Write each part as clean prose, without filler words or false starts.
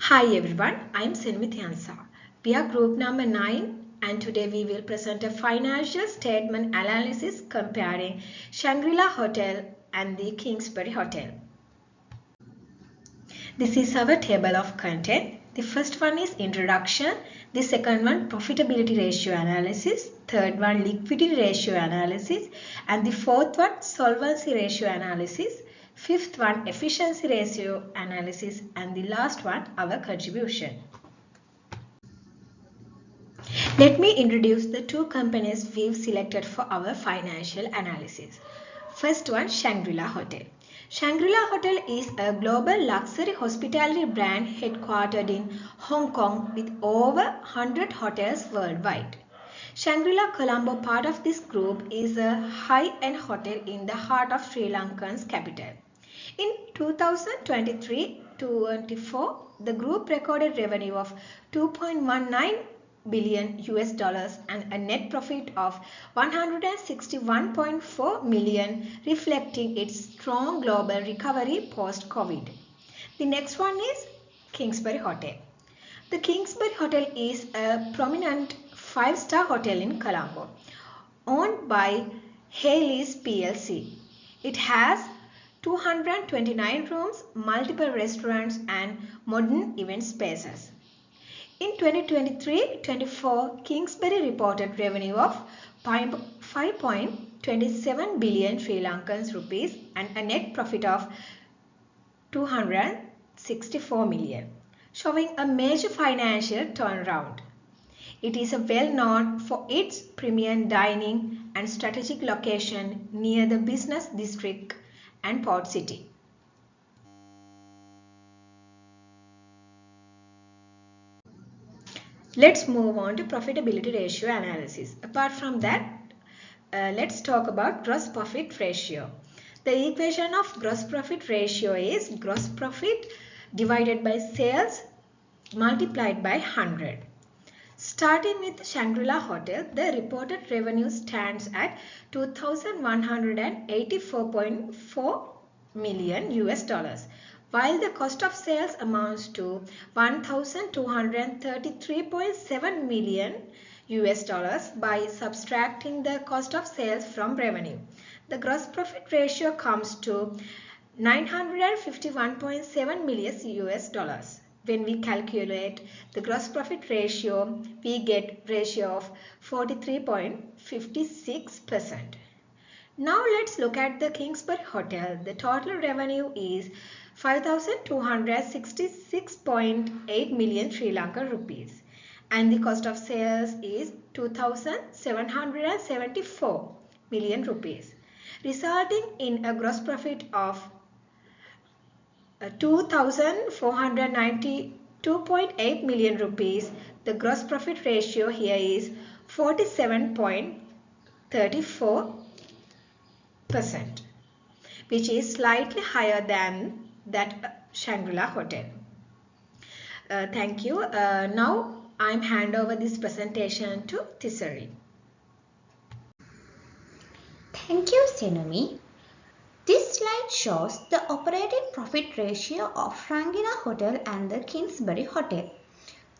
Hi everyone, I'm Senmityansa. We are group number 9 and today we will present a financial statement analysis comparing Shangri-La Hotel and the Kingsbury Hotel. This is our table of content. The first one is introduction, the second one profitability ratio analysis, third one liquidity ratio analysis, and the fourth one solvency ratio analysis, fifth one efficiency ratio analysis, and the last one our contribution. Let me introduce the two companies we've selected for our financial analysis. First one, Shangri-La Hotel. Shangri-La Hotel is a global luxury hospitality brand headquartered in Hong Kong with over 100 hotels worldwide. Shangri-La Colombo, part of this group, is a high-end hotel in the heart of Sri Lanka's capital. In 2023-24, the group recorded revenue of 2.19 billion US dollars and a net profit of 161.4 million, reflecting its strong global recovery post-COVID. The next one is Kingsbury Hotel. The Kingsbury Hotel is a prominent five-star hotel in Colombo, owned by Hayleys PLC. It has 229 rooms, multiple restaurants and modern event spaces. In 2023-24, Kingsbury reported revenue of 5.27 billion Sri Lankan rupees and a net profit of 264 million, showing a major financial turnaround. It is well known for its premium dining and strategic location near the business district and port city. Let's move on to profitability ratio analysis. Apart from that, let's talk about gross profit ratio. The equation of gross profit ratio is gross profit divided by sales multiplied by 100. Starting with Shangri-La Hotel, the reported revenue stands at 2,184.4 million US dollars, while the cost of sales amounts to 1,233.7 million US dollars. By subtracting the cost of sales from revenue, the gross profit ratio comes to 951.7 million US dollars. When we calculate the gross profit ratio, we get ratio of 43.56%. Now let's look at the Kingsbury Hotel. The total revenue is 5,266.8 million Sri Lankan rupees and the cost of sales is 2,774 million rupees, resulting in a gross profit of 2,492.8 million rupees. The gross profit ratio here is 47.34%, which is slightly higher than that Shangri-La Hotel. Thank you. Now I'm hand over this presentation to Tisari. Thank you, Senumi. This slide shows the operating profit ratio of Shangri-La Hotel and the Kingsbury Hotel.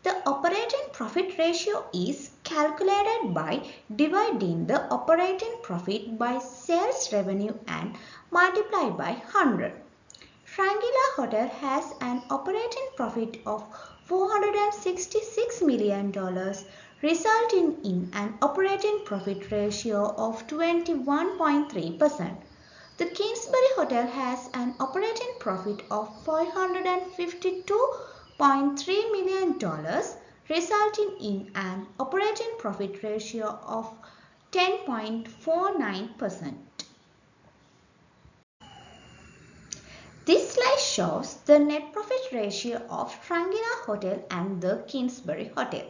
The operating profit ratio is calculated by dividing the operating profit by sales revenue and multiplied by 100. Shangri-La Hotel has an operating profit of $466 million, resulting in an operating profit ratio of 21.3%. The Kingsbury Hotel has an operating profit of $552.3 million, resulting in an operating profit ratio of 10.49%. This slide shows the net profit ratio of Shangri-La Hotel and the Kingsbury Hotel.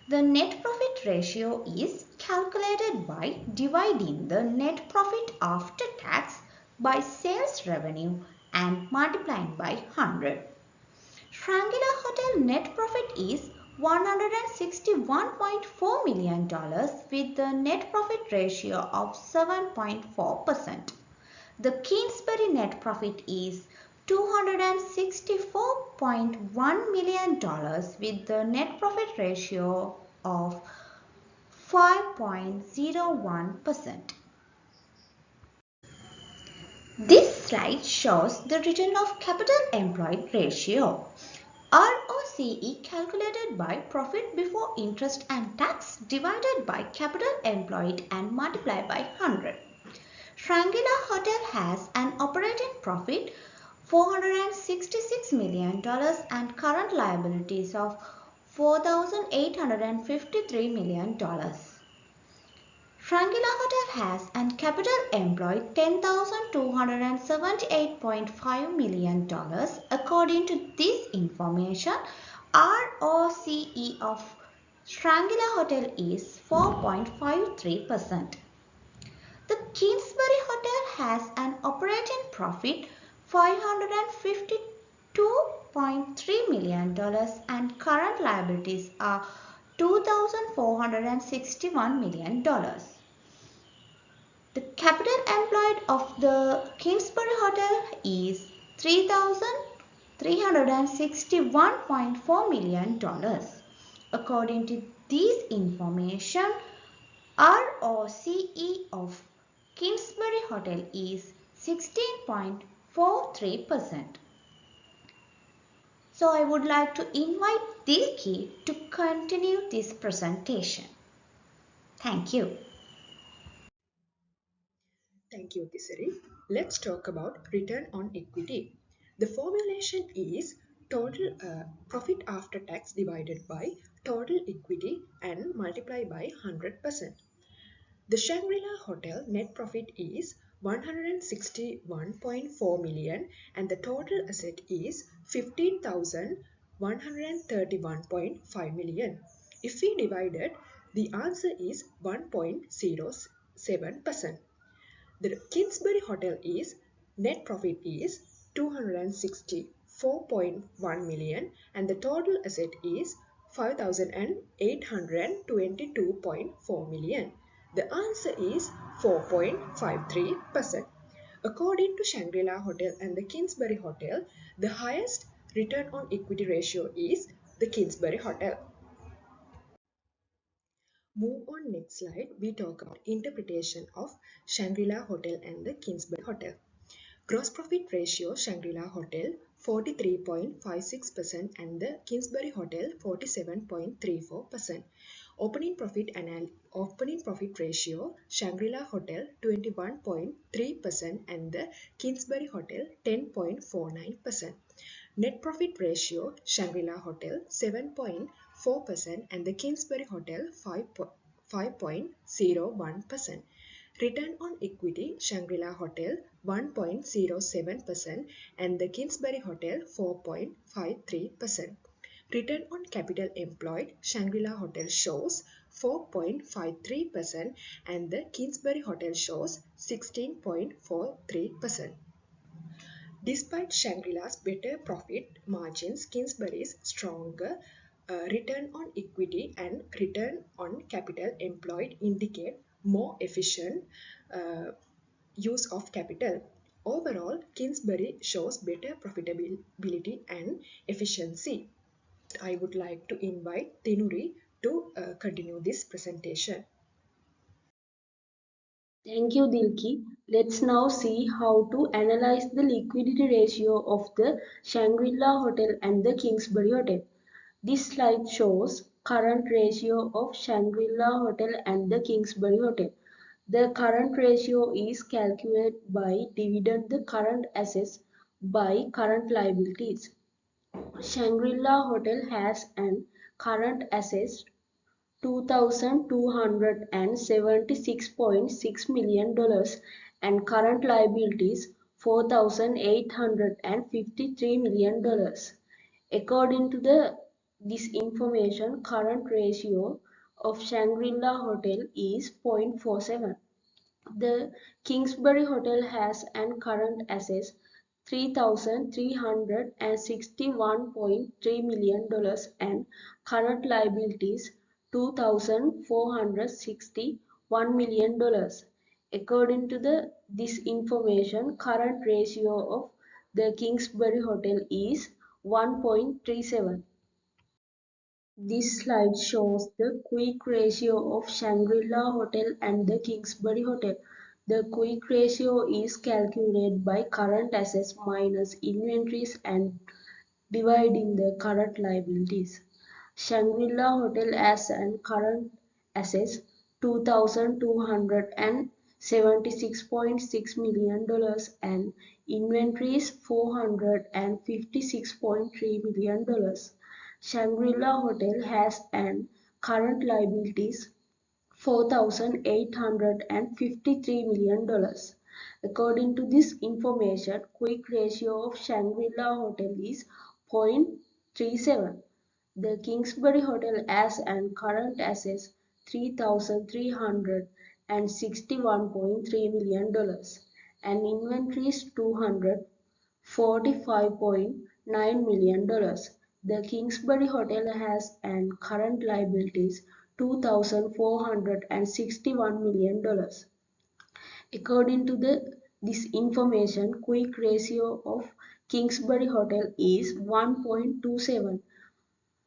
The net profit ratio is calculated by dividing the net profit after tax by sales revenue and multiplying by 100. Shangri-La Hotel net profit is $161.4 million with the net profit ratio of 7.4%. The Kingsbury net profit is $264.1 million with the net profit ratio of 5.01%. This slide shows the return of capital employed ratio. ROCE calculated by profit before interest and tax divided by capital employed and multiplied by 100. Shangri-La Hotel has an operating profit $466 million and current liabilities of $4,853 million. Shangri-La Hotel has an capital employed $10,278.5 million. According to this information, ROCE of Shangri-La Hotel is 4.53%. The Kingsbury Hotel has an operating profit $552.3 million and current liabilities are $2,461 million. The capital employed of the Kingsbury Hotel is $3,361.4 million. According to this information, ROCE of Kingsbury Hotel is 16.43%. So I would like to invite Dilki to continue this presentation. Thank you. Thank you, Tisari. Let's talk about return on equity. The formulation is total profit after tax divided by total equity and multiplied by 100%. The Shangri-La Hotel net profit is 161.4 million and the total asset is 15,131.5 million. If we divide it, the answer is 1.07%. The Kingsbury Hotel is net profit is 264.1 million and the total asset is 5,822.4 million. The answer is 4.53%. According to Shangri-La Hotel and the Kingsbury Hotel, the highest return on equity ratio is the Kingsbury Hotel. Move on next slide, we talk about interpretation of Shangri-La Hotel and the Kingsbury Hotel. Gross profit ratio Shangri-La Hotel 43.56% and the Kingsbury Hotel 47.34%. Opening profit ratio Shangri-La Hotel 21.3% and the Kingsbury Hotel 10.49%. Net profit ratio Shangri-La Hotel 7.4% and the Kingsbury Hotel 5.01%. Return on equity Shangri-La Hotel 1.07% and the Kingsbury Hotel 4.53%. Return on capital employed Shangri-La Hotel shows 4.53% and the Kingsbury Hotel shows 16.43%. Despite Shangri-La's better profit margins, Kingsbury's stronger return on equity and return on capital employed indicate more efficient use of capital. Overall, Kingsbury shows better profitability and efficiency. I would like to invite Tinuri to continue this presentation. Thank you, Dilki. Let's now see how to analyze the liquidity ratio of the Shangri-La Hotel and the Kingsbury Hotel. This slide shows current ratio of Shangri-La Hotel and the Kingsbury Hotel. The current ratio is calculated by dividend the current assets by current liabilities. Shangri-La Hotel has an current assets $2,276.6 million and current liabilities $4,853 million. According to this information, current ratio of Shangri-La Hotel is 0.47. The Kingsbury Hotel has an current assets $3,361.3 million and current liabilities $2,461 million. According to this information, current ratio of The Kingsbury Hotel is 1.37. This slide shows the quick ratio of Shangri-La Hotel and the Kingsbury Hotel. The quick ratio is calculated by current assets minus inventories and dividing the current liabilities. Shangri-La Hotel as and current assets $2,276.6 million and inventories $456.3 million. Shangri-La Hotel has an current liabilities $4,853 million. According to this information, quick ratio of Shangri-La Hotel is 0.37. The Kingsbury Hotel has and current assets $3,361.3 million and inventories $245.9 million. The Kingsbury Hotel has and current liabilities $2,461 million. According to this information, quick ratio of Kingsbury Hotel is 1.27.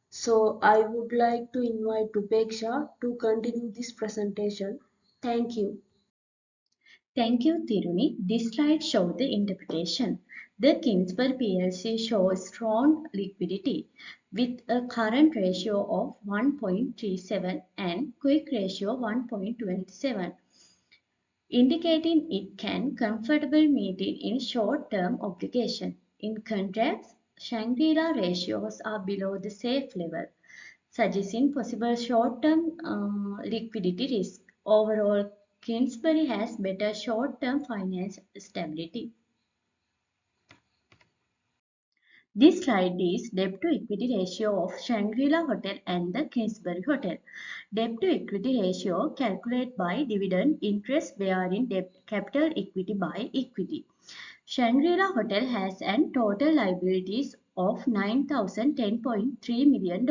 So I would like to invite Rupeksha to continue this presentation. Thank you. Thank you, Tiruni. This slide shows the interpretation. The Kingsbury PLC shows strong liquidity with a current ratio of 1.37 and quick ratio 1.27, indicating it can comfortably meet it in short-term obligation. In contrast, Shangri-La ratios are below the safe level, suggesting possible short-term liquidity risk. Overall, Kingsbury has better short-term finance stability. This slide is debt-to-equity ratio of Shangri-La Hotel and the Kingsbury Hotel. Debt-to-equity ratio calculated by dividend interest bearing debt capital equity by equity. Shangri-La Hotel has an total liabilities of $9,010.3 million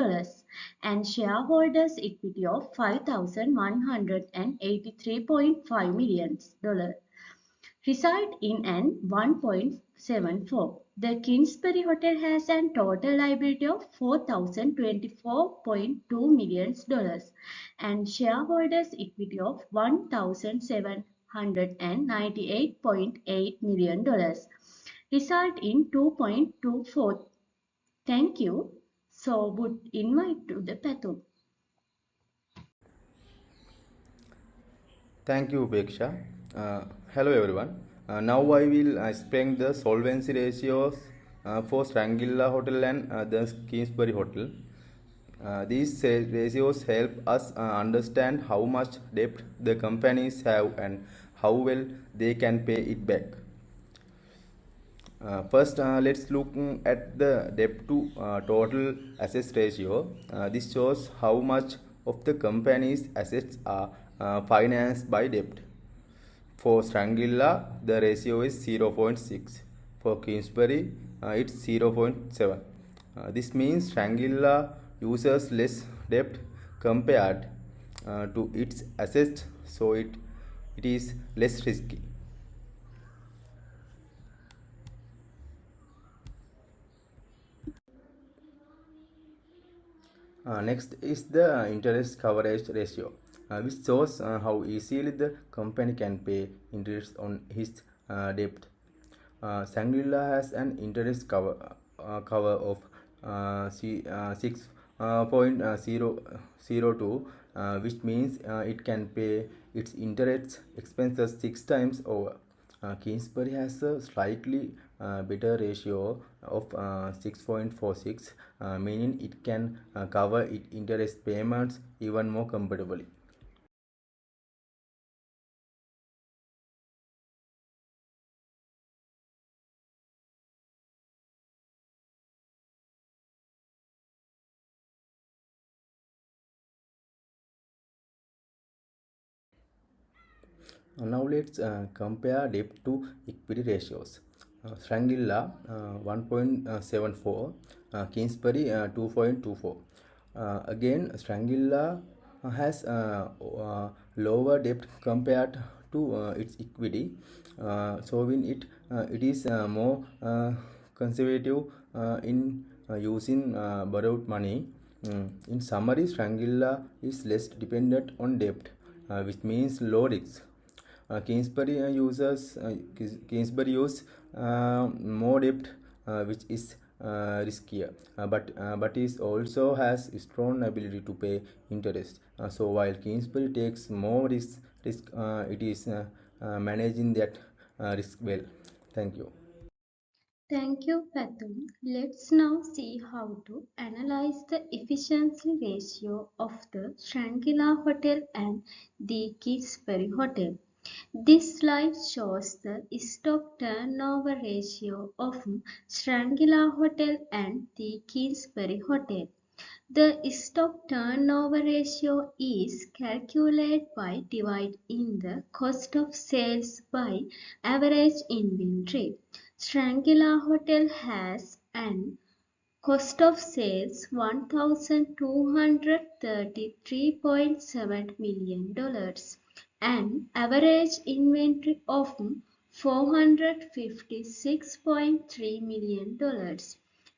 and shareholders equity of $5,183.5 million, result in an 1.74. The Kingsbury Hotel has a total liability of $4,024.2 million and shareholders equity of $1,798.8 million, result in 2.24. Thank you. So would invite to the Patul. Thank you, Upeksha. Hello, everyone. Now I will explain the solvency ratios for Shangri-La Hotel and the Kingsbury Hotel. These ratios help us understand how much debt the companies have and how well they can pay it back. First, let's look at the debt to total assets ratio. This shows how much of the company's assets are financed by debt. For Shangri-La, the ratio is 0.6. For Kingsbury, it's 0.7. This means Shangri-La uses less debt compared to its assets, so it is less risky. Next is the interest coverage ratio, which shows how easily the company can pay interest on its debt. Shangri-La has an interest cover of 6.002, which means it can pay its interest expenses 6 times over. Kingsbury has a slightly better ratio of 6.46, meaning it can cover its interest payments even more comfortably. Now let's compare debt to equity ratios. Shangri-La 1.74, Kingsbury 2.24. Again, Shangri-La has lower debt compared to its equity, showing it is more conservative in using borrowed money. In summary, Shangri-La is less dependent on debt, which means low risk. Kingsbury use more debt, which is riskier, but it also has strong ability to pay interest. So while Kingsbury takes more risk, it is managing that risk well. Thank you. Thank you, Patul. Let's now see how to analyze the efficiency ratio of the Shangri-La Hotel and the Kingsbury Hotel. This slide shows the stock turnover ratio of Shangri-La Hotel and the Kingsbury Hotel. The stock turnover ratio is calculated by dividing the cost of sales by average inventory. Shangri-La Hotel has an cost of sales $1,233.7 million and average inventory of $456.3 million.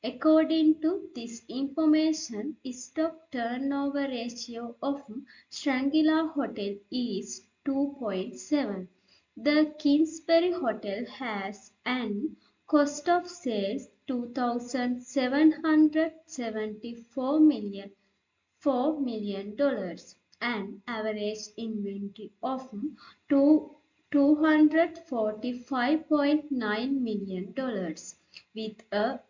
According to this information, stock turnover ratio of Shangri-La Hotel is 2.7. The Kingsbury Hotel has an cost of sales $2,774 and average inventory of $245.9 million with a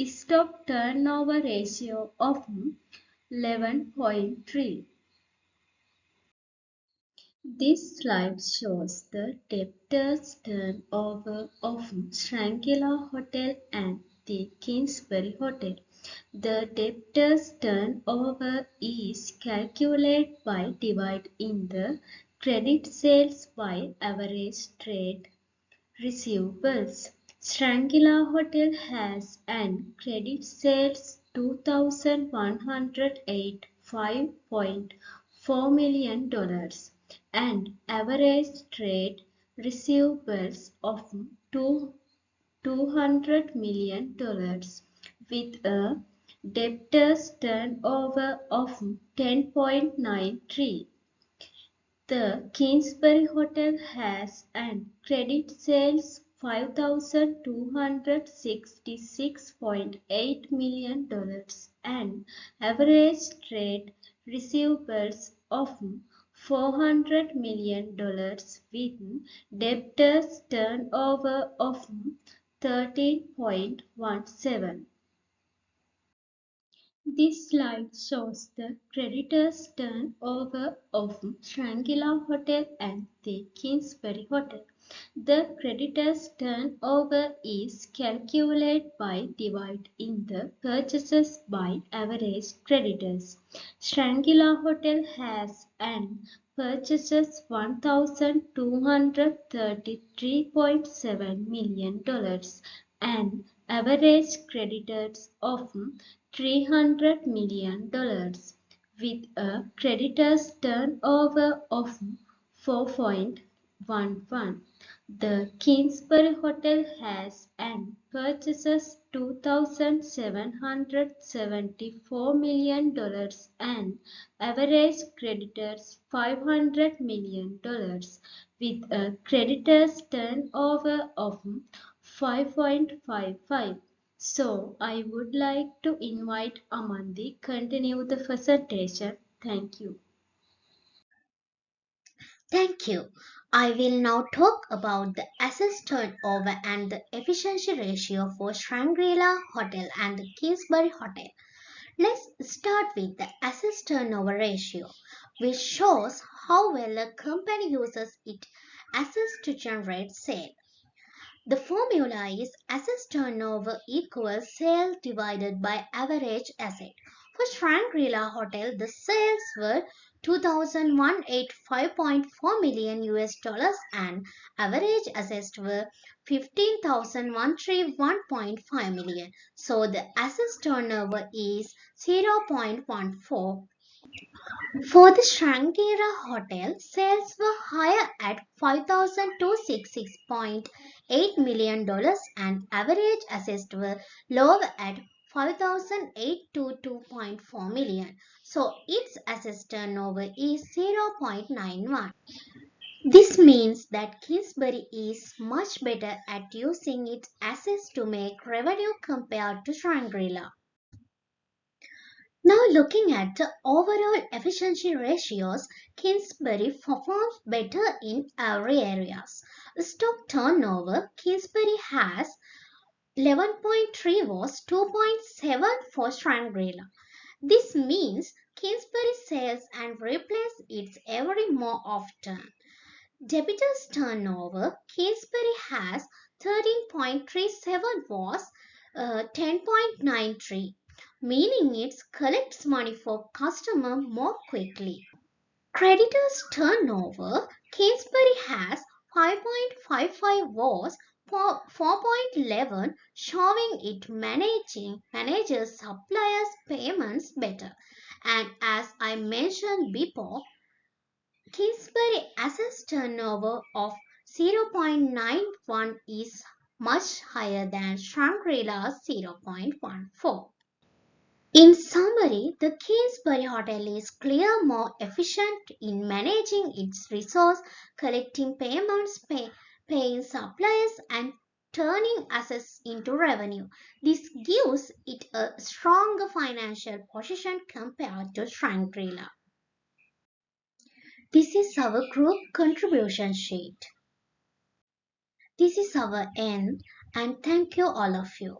stock turnover ratio of 11.3. This slide shows the debtors turnover of Shangri-La Hotel and the Kingsbury Hotel. The debtors turnover is calculated by dividing the credit sales by average trade receivables. Shangri-La Hotel has an credit sales $2,185.4 million and average trade receivables of $200 million with a debtors turnover of 10.93. The Kingsbury Hotel has an credit sales $5,266.8 million and average trade receivables of $400 million with debtors turnover of 13.17. This slide shows the creditors turnover of Shangri-La Hotel and the Kingsbury Hotel. The creditors turnover is calculated by dividing the purchases by average creditors. Shangri-La Hotel has an purchases $1,233.7 million and average creditors of $300 million with a creditors turnover of 4.11. The Kingsbury Hotel has and purchases $2,774 million and average creditors $500 million with a creditors turnover of 5.55. So, I would like to invite Amandi continue the presentation. Thank you. Thank you. I will now talk about the assets turnover and the efficiency ratio for Shangri-La Hotel and the Kingsbury Hotel. Let's start with the assets turnover ratio, which shows how well a company uses its assets to generate sales. The formula is assets turnover equals sales divided by average asset. For Shangri-La Hotel, the sales were 2,185.4 million US dollars and average assets were 15,131.5 million. So the assets turnover is 0.14. For the Shangri-La Hotel, sales were higher at $5,266.8 million dollars and average assessed were lower at $5,822.4 million. So its assessed turnover is 0.91. This means that Kingsbury is much better at using its assets to make revenue compared to Shangri-La. Now looking at the overall efficiency ratios, Kingsbury performs better in every areas. Stock turnover, Kingsbury has 11.3 was 2.7 for Shangri-La. This means Kingsbury sells and replaces its every more often. Debitors turnover, Kingsbury has 13.37 was 10.93, meaning it collects money for customer more quickly. Creditors turnover, Kingsbury has 5.55 was for 4.11, showing it manages suppliers payments better. And as I mentioned before, Kingsbury assets turnover of 0.91 is much higher than Shangri-La's 0.14. In summary, the Kingsbury Hotel is clearly more efficient in managing its resource, collecting payments, paying suppliers, and turning assets into revenue. This gives it a stronger financial position compared to Shangri-La. This is our group contribution sheet. This is our end, and thank you all of you.